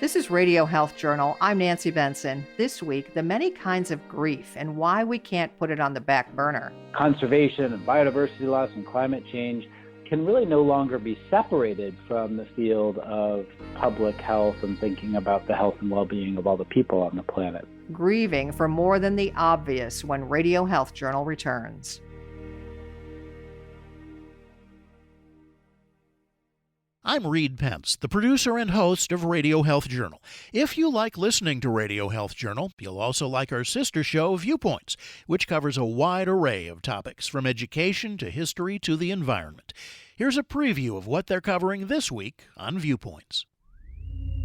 This is Radio Health Journal. I'm Nancy Benson. This week, the many kinds of grief and why we can't put it on the back burner. Conservation and biodiversity loss and climate change can really no longer be separated from the field of public health and thinking about the health and well-being of all the people on the planet. Grieving for more than the obvious when Radio Health Journal returns. I'm Reed Pence, the producer and host of Radio Health Journal. If you like listening to Radio Health Journal, you'll also like our sister show, Viewpoints, which covers a wide array of topics from education to history to the environment. Here's a preview of what they're covering this week on Viewpoints.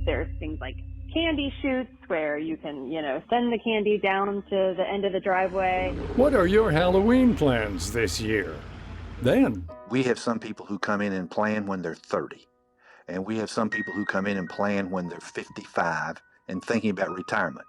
There's things like candy shoots where you can, send the candy down to the end of the driveway. What are your Halloween plans this year? Then we have some people who come in and plan when they're 30. And we have some people who come in and plan when they're 55 and thinking about retirement.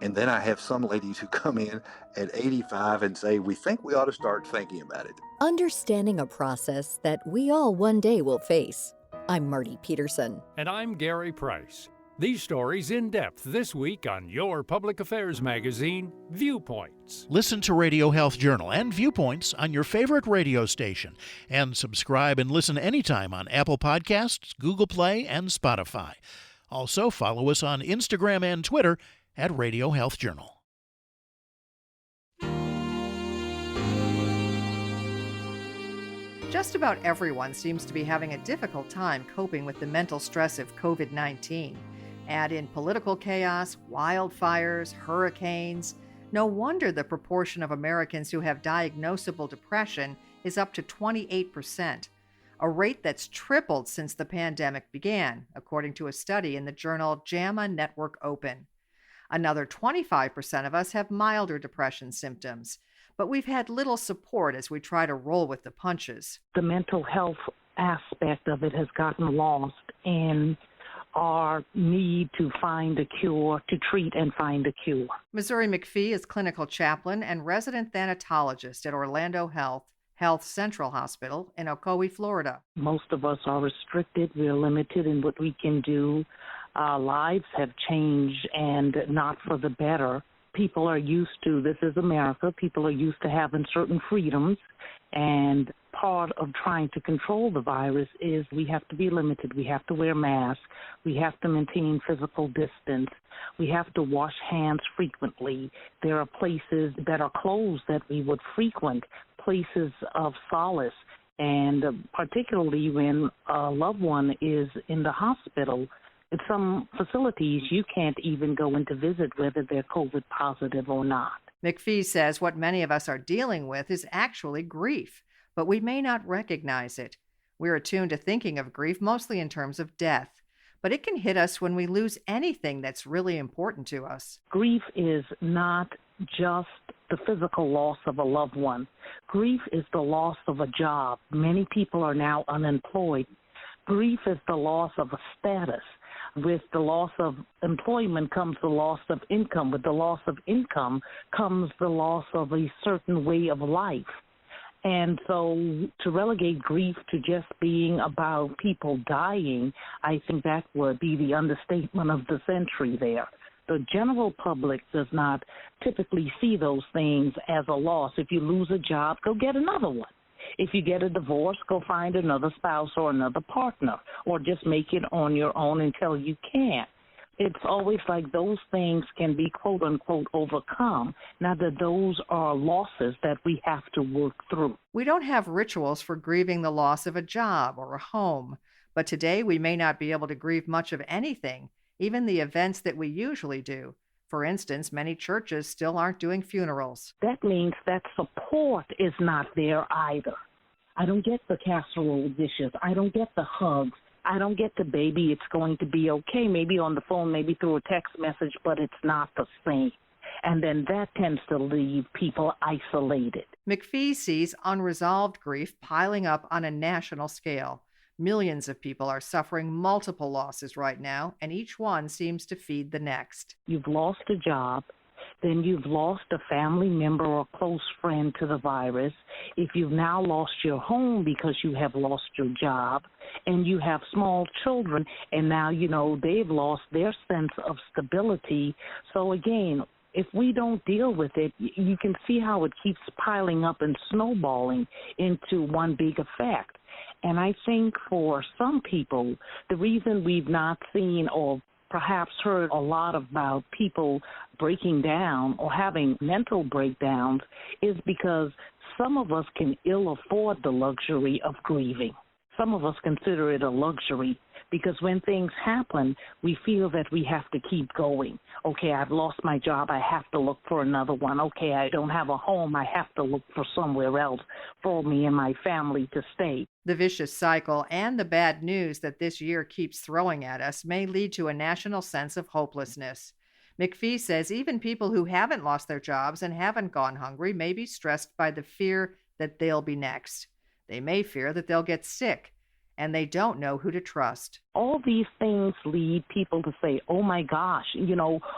And then I have some ladies who come in at 85 and say, we think we ought to start thinking about it. Understanding a process that we all one day will face. I'm Marty Peterson. And I'm Gary Price. These stories in depth this week on your public affairs magazine, Viewpoints. Listen to Radio Health Journal and Viewpoints on your favorite radio station. And subscribe and listen anytime on Apple Podcasts, Google Play, and Spotify. Also, follow us on Instagram and Twitter at Radio Health Journal. Just about everyone seems to be having a difficult time coping with the mental stress of COVID-19. Add in political chaos, wildfires, hurricanes. No wonder the proportion of Americans who have diagnosable depression is up to 28%, a rate that's tripled since the pandemic began, according to a study in the journal JAMA Network Open. Another 25% of us have milder depression symptoms, but we've had little support as we try to roll with the punches. The mental health aspect of it has gotten lost in our need to find a cure, to treat and find a cure. Missouri McPhee is clinical chaplain and resident thanatologist at Orlando Health Central Hospital in Ocoee, Florida. Most of us are restricted. We're limited in what we can do. Our lives have changed, and not for the better. People are used to, this is America, people are used to having certain freedoms, and part of trying to control the virus is we have to be limited. We have to wear masks. We have to maintain physical distance. We have to wash hands frequently. There are places that are closed that we would frequent, places of solace, and particularly when a loved one is in the hospital. In some facilities, you can't even go in to visit whether they're COVID positive or not. McPhee says what many of us are dealing with is actually grief, but we may not recognize it. We're attuned to thinking of grief mostly in terms of death, but it can hit us when we lose anything that's really important to us. Grief is not just the physical loss of a loved one. Grief is the loss of a job. Many people are now unemployed. Grief is the loss of a status. With the loss of employment comes the loss of income. With the loss of income comes the loss of a certain way of life. And so to relegate grief to just being about people dying, I think that would be the understatement of the century there. The general public does not typically see those things as a loss. If you lose a job, go get another one. If you get a divorce, go find another spouse or another partner, or just make it on your own until you can't. It's always like those things can be, quote unquote, overcome. Now that those are losses that we have to work through. We don't have rituals for grieving the loss of a job or a home, but today we may not be able to grieve much of anything, even the events that we usually do. For instance, many churches still aren't doing funerals. That means that support is not there either. I don't get the casserole dishes. I don't get the hugs. I don't get the baby, it's going to be okay, maybe on the phone, maybe through a text message, but it's not the same. And then that tends to leave people isolated. McPhee sees unresolved grief piling up on a national scale. Millions of people are suffering multiple losses right now, and each one seems to feed the next. You've lost a job. then you've lost a family member or close friend to the virus. If you've now lost your home because you have lost your job, and you have small children, and now, they've lost their sense of stability. So again, if we don't deal with it, you can see how it keeps piling up and snowballing into one big effect. And I think for some people, the reason we've not seen or perhaps heard a lot about people breaking down or having mental breakdowns is because some of us can ill afford the luxury of grieving. Some of us consider it a luxury because when things happen, we feel that we have to keep going. Okay, I've lost my job. I have to look for another one. Okay, I don't have a home. I have to look for somewhere else for me and my family to stay. The vicious cycle and the bad news that this year keeps throwing at us may lead to a national sense of hopelessness. McPhee says even people who haven't lost their jobs and haven't gone hungry may be stressed by the fear that they'll be next. They may fear that they'll get sick, and they don't know who to trust. All these things lead people to say, oh my gosh,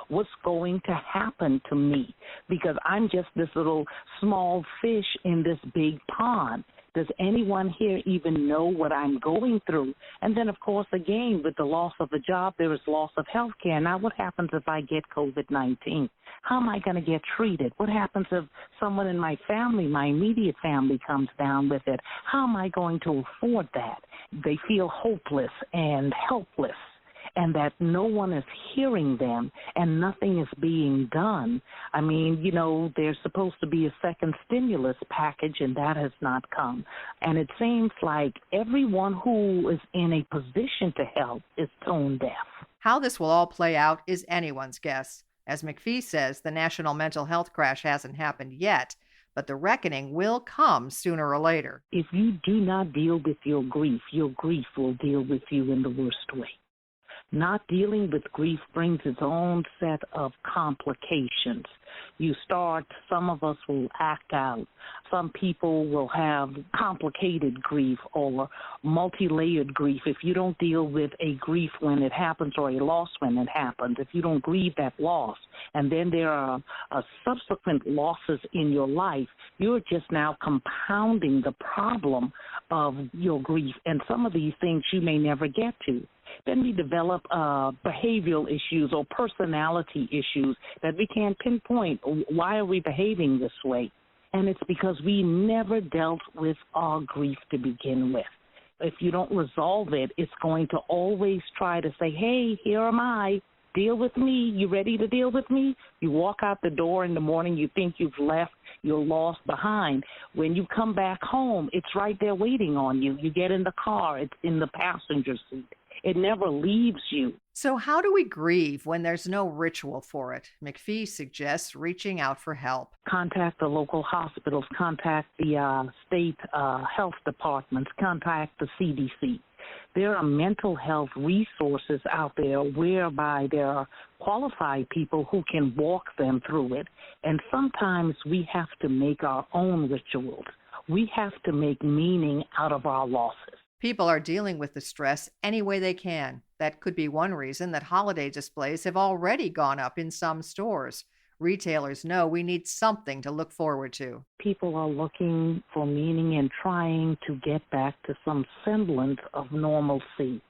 what's going to happen to me? Because I'm just this little small fish in this big pond. Does anyone here even know what I'm going through? And then, of course, again, with the loss of a job, there is loss of health care. Now, what happens if I get COVID-19? How am I going to get treated? What happens if someone in my family, my immediate family, comes down with it? How am I going to afford that? They feel hopeless and helpless, and that no one is hearing them and nothing is being done. I mean, there's supposed to be a second stimulus package, and that has not come. And it seems like everyone who is in a position to help is tone deaf. How this will all play out is anyone's guess. As McPhee says, the national mental health crash hasn't happened yet, but the reckoning will come sooner or later. If you do not deal with your grief will deal with you in the worst way. Not dealing with grief brings its own set of complications. Some of us will act out. Some people will have complicated grief or multi-layered grief. If you don't deal with a grief when it happens or a loss when it happens, if you don't grieve that loss, and then there are subsequent losses in your life, you're just now compounding the problem of your grief. And some of these things you may never get to. Then we develop behavioral issues or personality issues that we can't pinpoint. Why are we behaving this way? And it's because we never dealt with our grief to begin with. If you don't resolve it, it's going to always try to say, hey, here am I. Deal with me. You ready to deal with me? You walk out the door in the morning, you think you've left your loss behind. When you come back home, it's right there waiting on you. You get in the car, it's in the passenger seat. It never leaves you. So how do we grieve when there's no ritual for it? McPhee suggests reaching out for help. Contact the local hospitals, contact the state health departments, contact the CDC. There are mental health resources out there whereby there are qualified people who can walk them through it. And sometimes we have to make our own rituals. We have to make meaning out of our losses. People are dealing with the stress any way they can. That could be one reason that holiday displays have already gone up in some stores. Retailers know we need something to look forward to. People are looking for meaning and trying to get back to some semblance of normalcy.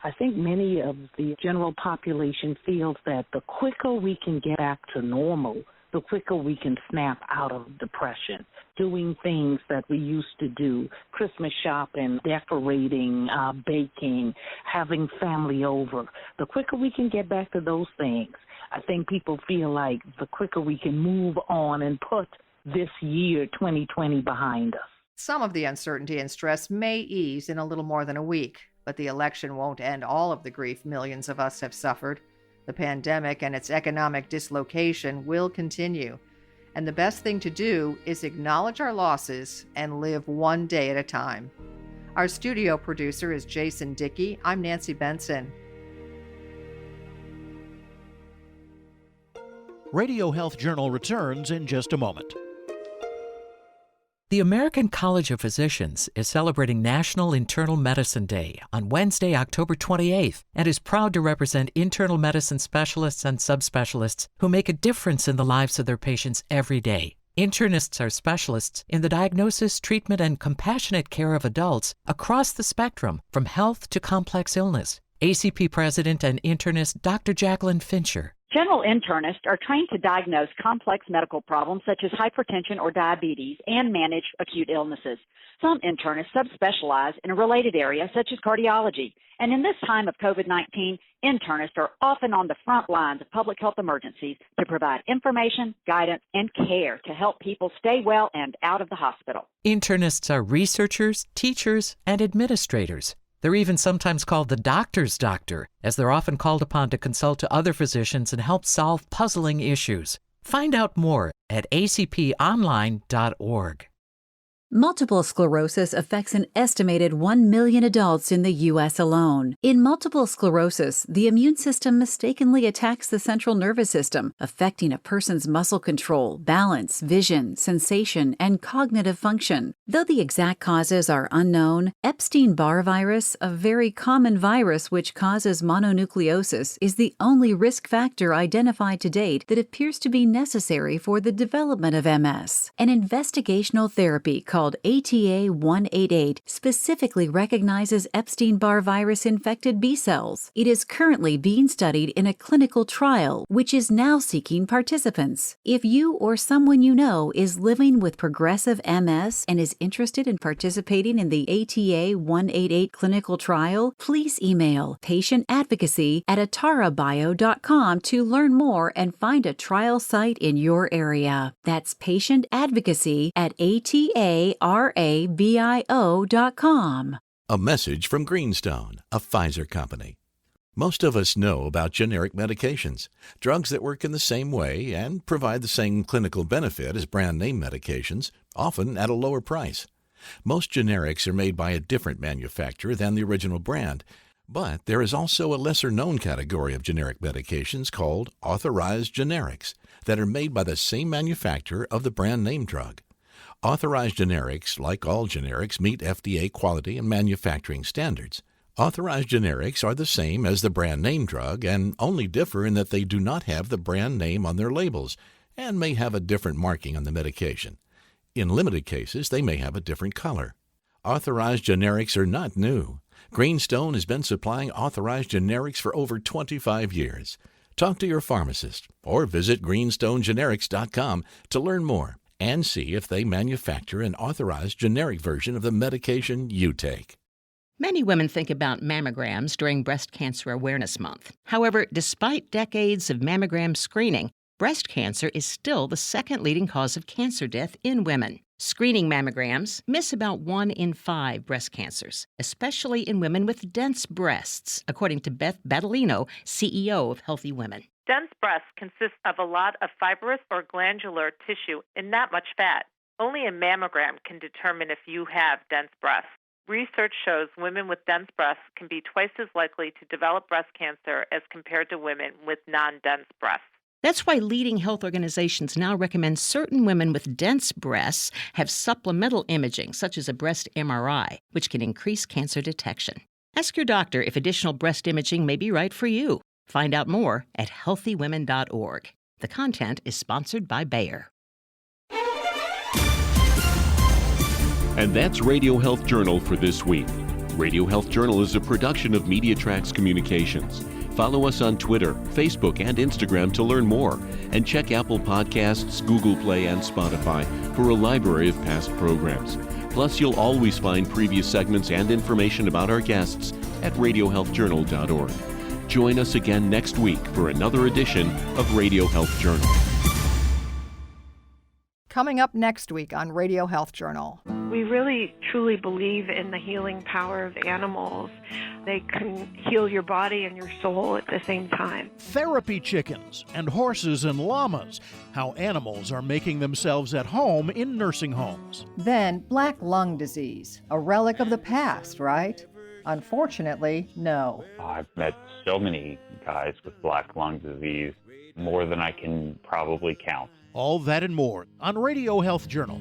I think many of the general population feels that the quicker we can get back to normal, the quicker we can snap out of depression. Doing things that we used to do, Christmas shopping, decorating, baking, having family over. The quicker we can get back to those things, I think people feel like the quicker we can move on and put this year, 2020, behind us. Some of the uncertainty and stress may ease in a little more than a week, but the election won't end all of the grief millions of us have suffered. The pandemic and its economic dislocation will continue, and the best thing to do is acknowledge our losses and live one day at a time. Our studio producer is Jason Dickey. I'm Nancy Benson. Radio Health Journal returns in just a moment. The American College of Physicians is celebrating National Internal Medicine Day on Wednesday, October 28th, and is proud to represent internal medicine specialists and subspecialists who make a difference in the lives of their patients every day. Internists are specialists in the diagnosis, treatment, and compassionate care of adults across the spectrum, from health to complex illness. ACP President and internist Dr. Jacqueline Fincher. General internists are trained to diagnose complex medical problems such as hypertension or diabetes and manage acute illnesses. Some internists subspecialize in a related area such as cardiology. And in this time of COVID-19, internists are often on the front lines of public health emergencies to provide information, guidance, and care to help people stay well and out of the hospital. Internists are researchers, teachers, and administrators. They're even sometimes called the doctor's doctor, as they're often called upon to consult to other physicians and help solve puzzling issues. Find out more at acponline.org. Multiple sclerosis affects an estimated 1 million adults in the U.S. alone. In multiple sclerosis, the immune system mistakenly attacks the central nervous system, affecting a person's muscle control, balance, vision, sensation, and cognitive function. Though the exact causes are unknown, Epstein-Barr virus, a very common virus which causes mononucleosis, is the only risk factor identified to date that appears to be necessary for the development of MS. An investigational therapy called ATA188 specifically recognizes Epstein-Barr virus-infected B cells. It is currently being studied in a clinical trial, which is now seeking participants. If you or someone you know is living with progressive MS and is interested in participating in the ATA188 clinical trial, please email patientadvocacy@atarabio.com to learn more and find a trial site in your area. That's patientadvocacy@atarabio.com. A message from Greenstone, a Pfizer company. Most of us know about generic medications, drugs that work in the same way and provide the same clinical benefit as brand name medications, often at a lower price. Most generics are made by a different manufacturer than the original brand, but there is also a lesser-known category of generic medications called Authorized Generics that are made by the same manufacturer of the brand name drug. Authorized Generics, like all generics, meet FDA quality and manufacturing standards. Authorized generics are the same as the brand name drug and only differ in that they do not have the brand name on their labels and may have a different marking on the medication. In limited cases, they may have a different color. Authorized generics are not new. Greenstone has been supplying authorized generics for over 25 years. Talk to your pharmacist or visit greenstonegenerics.com to learn more and see if they manufacture an authorized generic version of the medication you take. Many women think about mammograms during Breast Cancer Awareness Month. However, despite decades of mammogram screening, breast cancer is still the second leading cause of cancer death in women. Screening mammograms miss about 1 in 5 breast cancers, especially in women with dense breasts, according to Beth Battolino, CEO of Healthy Women. Dense breasts consist of a lot of fibrous or glandular tissue and not much fat. Only a mammogram can determine if you have dense breasts. Research shows women with dense breasts can be twice as likely to develop breast cancer as compared to women with non-dense breasts. That's why leading health organizations now recommend certain women with dense breasts have supplemental imaging, such as a breast MRI, which can increase cancer detection. Ask your doctor if additional breast imaging may be right for you. Find out more at healthywomen.org. The content is sponsored by Bayer. And that's Radio Health Journal for this week. Radio Health Journal is a production of MediaTrax Communications. Follow us on Twitter, Facebook, and Instagram to learn more. And check Apple Podcasts, Google Play, and Spotify for a library of past programs. Plus, you'll always find previous segments and information about our guests at radiohealthjournal.org. Join us again next week for another edition of Radio Health Journal. Coming up next week on Radio Health Journal. We really, truly believe in the healing power of animals. They can heal your body and your soul at the same time. Therapy chickens and horses and llamas, how animals are making themselves at home in nursing homes. Then black lung disease, a relic of the past, right? Unfortunately, no. I've met so many guys with black lung disease, more than I can probably count. All that and more on Radio Health Journal.